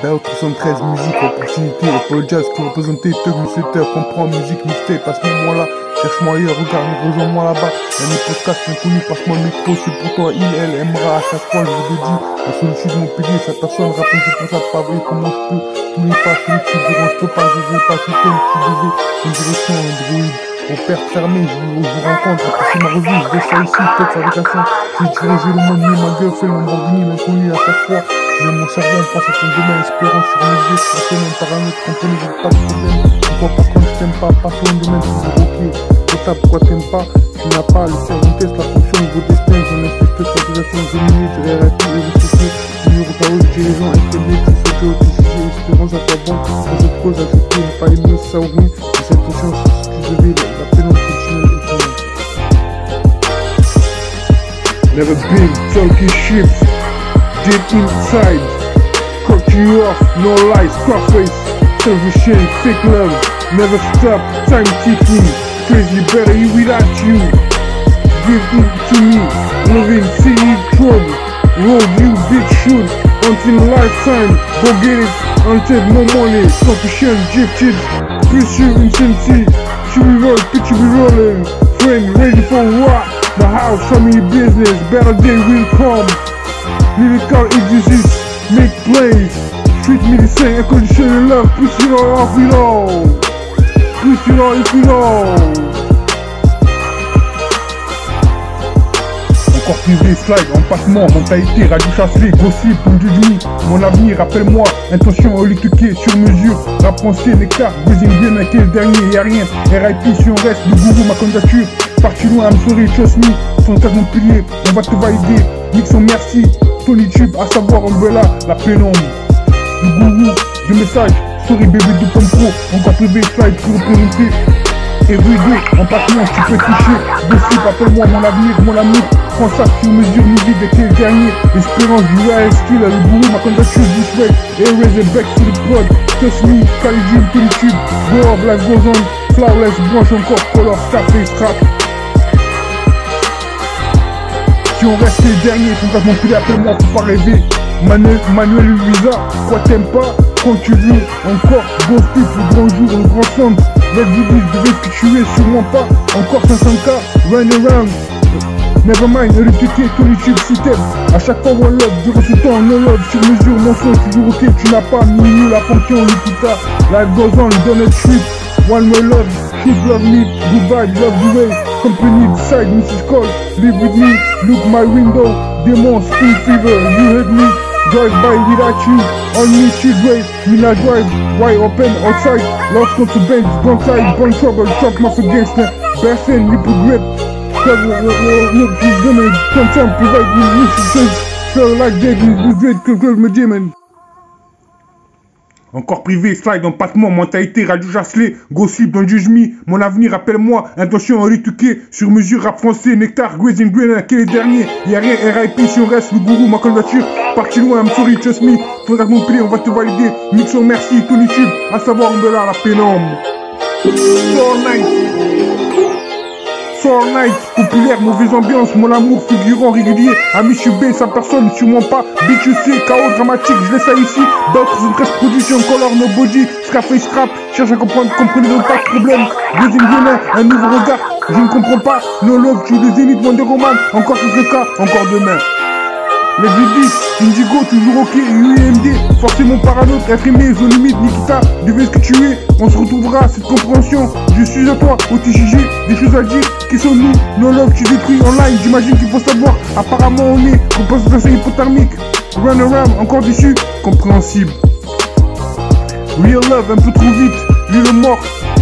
D'ailleurs 313 musique, opportunité, Paul Jazz qui représentait Tug Mussetter, comprend musique mixtape. À ce moment-là, cherche-moi ailleurs, regarde, rejoins-moi là-bas. Un podcast inconnu, passe-moi le micro, c'est pour toi, il, elle aimera à chaque fois, je vous le dis. La solitude de mon pilier, sa personne, rappelle, c'est pour ça, pas vrai, comment je peux. Tous les pas, celui qui diront, je peux pas, je veux pas, tout comme tu devais. Une direction, un droïde. Au père fermé, je vous rencontre, après ma revue, je laisse ça ici, peut-être fabrication. J'ai dirigé le monde, ma gueule fait le Lamborghini, l'inconnu à chaque fois. Mais mon cerveau, on pense à ton domaine, espérant sur mes yeux, sur un paramètre, comprenez, j'ai pas de problème. Pourquoi par contre je t'aime pas, pas sur un domaine, c'est ok. Pourquoi pourquoi t'aimes pas, tu n'as pas le cerveau test, la fonction, vos destins, j'en ai fait cette fabrication, j'ai miné, j'ai RFI, et je sais que, numéro KO, dirigeant, FTB, tout ce que OTCG, espérance à toi bon, dans cette cause, ajouter, ne pas aimer ça ou rien, et cette conscience, je devais la pénance fonctionnelle étonnante. Never been talking shit, deep inside, cut you off, no lies, Scarface, selfish shame, fake love, never stop, time ticking, crazy better you without you, give it to me, living city trouble, road you big shoot, until lifetime, go get it, until more money, sufficient, gifted, pursue insanity, she will roll, picture be rolling, friend ready for what, the house, family business, better day will come, lyrical exist, make plays, treat me the same, unconditional love, push it all off it all, push it all if it all. Encore privé, slide, empattement, mentalité, radio chasserie, gossip, ton judgment, mon avenir, rappelle-moi, intention électriquée, sur mesure, rap français, nectar, Brazil bien, quel le dernier, y'a rien, RIP, si on reste, le gourou, ma candidature, parti loin, I'm sorry, trust me, son cas mon pilier, on va te valider, Nixon merci, Tony Tube, à savoir Umbrella, la pénombre, le gourou, du message, sorry bébé de pomme pro, encore privé, slide, pour représenter, everyday, empattement, tu peux toucher, gossip, appelle-moi mon avenir, mon amour, prends ça sur mesure, musique de quel dernier, espérance du AS skill, le gourou, ma candidature, du swag, et raise a back sur le prod, trust me, Caligine, Tony Tube, go off, life goes on, flawless, branche encore, color, Scarface, rap. Si on reste les derniers, ton gars mon poulet, appelle-moi, faut pas rêver. Manuel Luisa, quoi t'aimes pas, quand tu veux, encore, go flip, le grand jour, le grand centre. Let's do this, devais ce que tu es, sûrement pas, encore 500K, run around. Never mind, réputé, ton YouTube si t'aimes. A chaque fois one love, durant ce temps, no love, sur mesure, mon son, toujours ok, tu n'as pas, minu, la fonction, l'Ikita. Life goes on, donut trip, one more love, keep love me, goodbye, love the way. Company decide, Mrs. Cole, live with me, look my window, demon, spring fever, you heard me, drive by without you, on me, she's way, Mina drive, wide open, outside, lost to bench, gun side, gun trouble, chop my gangster, person, nipple grip, look, he's gonna contempt, provide me nutrition, feel like David, with great control, my demon. Encore privé, slide, empattement, mentalité, radio chasselet, gossip, don't judge me, mon avenir, rappelle-moi, intention rétuquée, sur mesure, rap français, nectar, grazing green, quel est dernier, y'a rien, RIP, si on reste, le gourou, ma candidature, parti loin, I'm sorry, trust me, faudra mon pilier, on va te valider, Nixon merci, Tony Tube, à savoir Umbrella, la pénombre. Night, populaire, mauvaise ambiance, mon amour figurant régulier, ami B, sa personne, sûrement pas, BQC, KO dramatique, je laisse ça ici, d'autres sont 13 production, color, nobody, Scarface rap, cherche à comprendre, comprenez donc pas de problème, deuxième violin, un nouveau regard, je ne comprends pas, no love, tu es des élites, Wonder Woman, encore sur ce cas, encore demain. Les Bibis, Indigo, toujours ok, UMD, forcément parano, être aimé, zone limite, Nikita, devais ce que tu es, on se retrouvera, cette compréhension, je suis à toi, OTJG, des choses à dire, qui sont nous, no love, tu détruis online, j'imagine qu'il faut savoir, apparemment on est, représentation hypothermique, run around, encore dessus, compréhensible. Real love, un peu trop vite, l'île mort,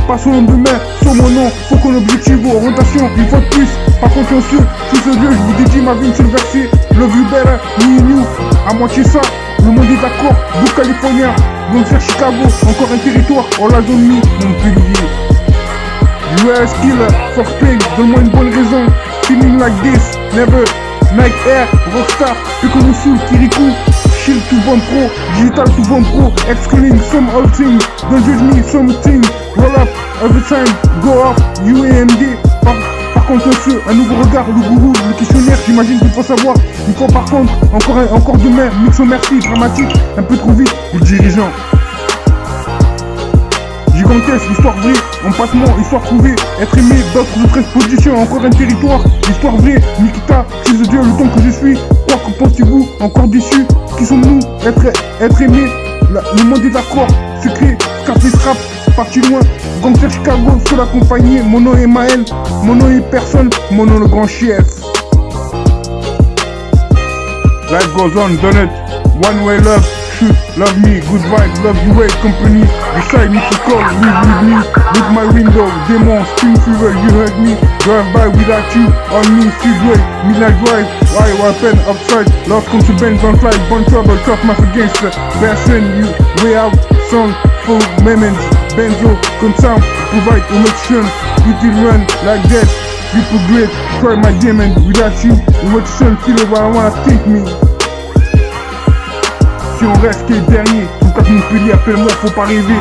pas son nom de main, sur mon nom, faut qu'on objective, orientation, une fois de plus, pas consciencieux, sous ce jeu, je vous dédie ma vie, une seule versée, love you better, me and you, à moitié ça, le monde est d'accord, vous californien, donc faire Chicago, encore un territoire, on l'a zone mi, mon pilier. US killer, for pain, donne-moi une bonne raison, feeling like this, never, Nike Air, Rockstar, Pikomusul, Kirikou, Shield to Bomb Pro, Digital to Bomb Pro, excluding some old things, don't judge me, something, roll up, every time, go off, UAMD, Par contre, un nouveau regard, le gourou, le questionnaire, j'imagine qu'il faut savoir. Une fois par contre, encore demain, mixo merci, dramatique, un peu trop vite, le dirigeant. Gigantesque, histoire vraie, empassement, histoire trouvée, être aimé, d'autres de 13 positions, encore un territoire, histoire vraie, Nikita, fils de Dieu, le temps que je suis, quoi que pensez-vous, encore déçu, qui sommes-nous, être aimé, le monde est d'accord, secret, Scarface rap, parti loin, Gangster Chicago, seul accompagné, mon nom est Maël, mon nom est personne, mon nom le grand chef. Life goes on, done it, one way love. Love me, good vibes, love you, wait, company. Decide me to call, live with me. Look my window, demon, spring fever, you heard me. Drive by without you, on me, speedway, midnight drive. Why weapon upside, lost comes to bend, don't fly, born trouble, tough math against the person, you way out, song, full moments, benzo, sound, provide emotion, you did run like that. People great, try my demon, without you, emotion, feel it, I wanna think me. Si on reste qui est dernier, tout cas Montpellier, appelle-moi, faut pas rêver.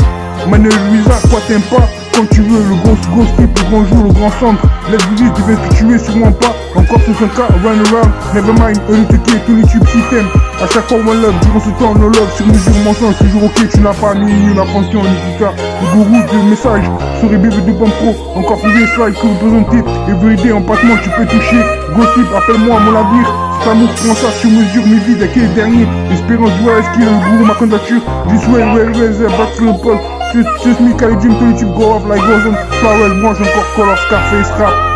Manuel Luisa, quoi t'aimes pas? Quand tu veux, le gros type, le grand jour, le grand centre. Let's do this, tu veux que tu es sûrement pas. Encore sur son cas, run around, never mind, ELTK, tout le tube système. A chaque fois one love, durant ce temps, no love, sur mesure, mensonge, toujours ok, tu n'as pas mis la pension, Nikita. Le gourou de message, sur les bébés de Bomb Pro, encore plus de slide que représenter. Everyday en passement, tu peux toucher. Ghost type, appelle-moi, mon avenir. Amour, prends ça sur mesure, mes vides, qui est le dernier. Espérance, doit esquiver le gourou, ma candidature. This way, where is it, back to the post. Just me, Kali Jim, to YouTube, go off like goes on. Flowers, branche, encore color, Scarface, rap.